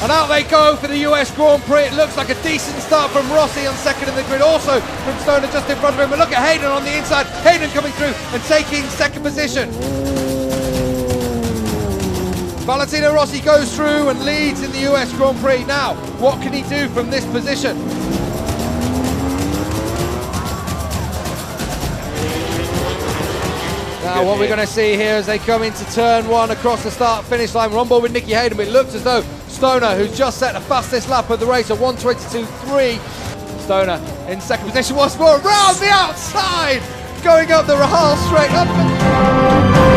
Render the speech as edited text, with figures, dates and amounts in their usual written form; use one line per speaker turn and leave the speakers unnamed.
And out they go for the US Grand Prix. It looks like a decent start from Rossi on second in the grid, also from Stoner just in front of him. But look at Hayden on the inside. Hayden coming through and taking second position. Valentino Rossi goes through and leads in the US Grand Prix. Now, what can he do from this position? Now what we're going to see here as they come into turn one across the start-finish line. We're on board with Nicky Hayden, but it looks as though Stoner, who's just set the fastest lap of the race at 1:22.3. Stoner in second position once more, around the outside, going up the Rahal straight up.